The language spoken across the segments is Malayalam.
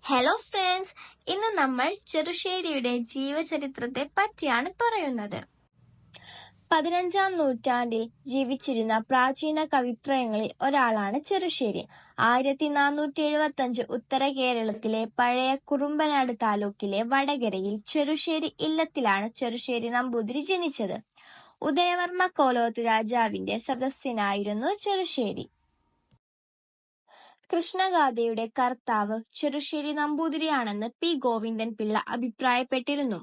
ഹലോ ഫ്രണ്ട്സ്, ഇന്ന് നമ്മൾ ചെറുശ്ശേരിയുടെ ജീവചരിത്രത്തെ പറ്റിയാണ് പറയുന്നത്. 15-ാം നൂറ്റാണ്ടിൽ ജീവിച്ചിരുന്ന പ്രാചീന കവിത്രയങ്ങളിൽ ഒരാളാണ് ചെറുശ്ശേരി. 1475 ഉത്തര കേരളത്തിലെ പഴയ കുറുമ്പനാട് താലൂക്കിലെ വടകരയിൽ ചെറുശ്ശേരി ഇല്ലത്തിലാണ് ചെറുശ്ശേരി നമ്പൂതിരി ജനിച്ചത്. ഉദയവർമ്മ കോലോത്ത് രാജാവിന്റെ സദസ്യനായിരുന്നു ചെറുശ്ശേരി. കൃഷ്ണഗാഥയുടെ കർത്താവ് ചെറുശ്ശേരി നമ്പൂതിരിയാണെന്ന് പി. ഗോവിന്ദൻ പിള്ള അഭിപ്രായപ്പെട്ടിരുന്നു.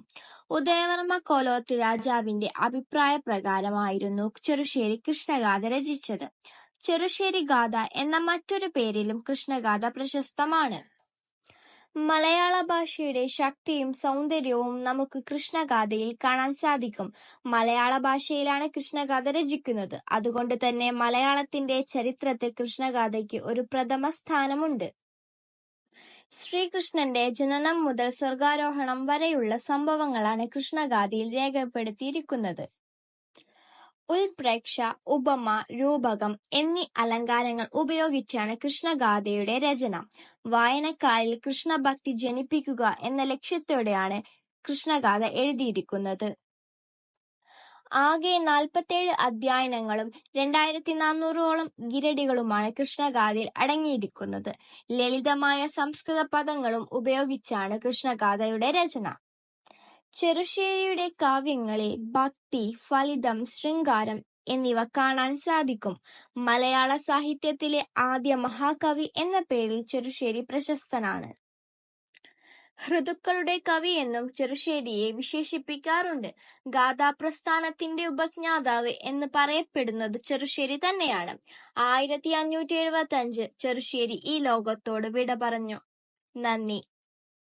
ഉദയവർമ്മ കോലോത്ത് രാജാവിന്റെ അഭിപ്രായപ്രകാരമായിരുന്നു ചെറുശ്ശേരി കൃഷ്ണഗാഥ രചിച്ചത്. ചെറുശ്ശേരി ഗാഥ എന്ന മറ്റൊരു പേരിലും കൃഷ്ണഗാഥ പ്രശസ്തമാണ്. മലയാള ഭാഷയുടെ ശക്തിയും സൗന്ദര്യവും നമുക്ക് കൃഷ്ണഗാഥയിൽ കാണാൻ സാധിക്കും. മലയാള ഭാഷയിലാണ് കൃഷ്ണഗാഥ രചിക്കുന്നത്. അതുകൊണ്ട് തന്നെ മലയാളത്തിന്റെ ചരിത്രത്തിൽ കൃഷ്ണഗാഥയ്ക്ക് ഒരു പ്രഥമ സ്ഥാനമുണ്ട്. ശ്രീകൃഷ്ണന്റെ ജനനം മുതൽ സ്വർഗാരോഹണം വരെയുള്ള സംഭവങ്ങളാണ് കൃഷ്ണഗാഥയിൽ രേഖപ്പെടുത്തിയിരിക്കുന്നത്. ഉൽപ്രേക്ഷ, ഉപമ, രൂപകം എന്നീ അലങ്കാരങ്ങൾ ഉപയോഗിച്ചാണ് കൃഷ്ണഗാഥയുടെ രചന. വായനക്കാരിൽ കൃഷ്ണഭക്തി ജനിപ്പിക്കുക എന്ന ലക്ഷ്യത്തോടെയാണ് കൃഷ്ണഗാഥ എഴുതിയിരിക്കുന്നത്. ആകെ 47 അധ്യായങ്ങളും 2400ഓളം ഗിരടികളുമാണ് കൃഷ്ണഗാഥയിൽ അടങ്ങിയിരിക്കുന്നത്. ലളിതമായ സംസ്കൃത പദങ്ങളും ഉപയോഗിച്ചാണ് കൃഷ്ണഗാഥയുടെ രചന. ചെറുശ്ശേരിയുടെ കാവ്യങ്ങളിൽ ഭക്തി, ഫലിതം, ശൃംഗാരം എന്നിവ കാണാൻ സാധിക്കും. മലയാള സാഹിത്യത്തിലെ ആദ്യ മഹാകവി എന്ന പേരിൽ ചെറുശ്ശേരി പ്രശസ്തനാണ്. ഋതുക്കളുടെ കവി എന്നും ചെറുശ്ശേരിയെ വിശേഷിപ്പിക്കാറുണ്ട്. ഗാഥാപ്രസ്ഥാനത്തിന്റെ ഉപജ്ഞാതാവ് എന്ന് പറയപ്പെടുന്നത് ചെറുശ്ശേരി തന്നെയാണ്. 1575 ചെറുശ്ശേരി ഈ ലോകത്തോട് വിട പറഞ്ഞു. നന്ദി.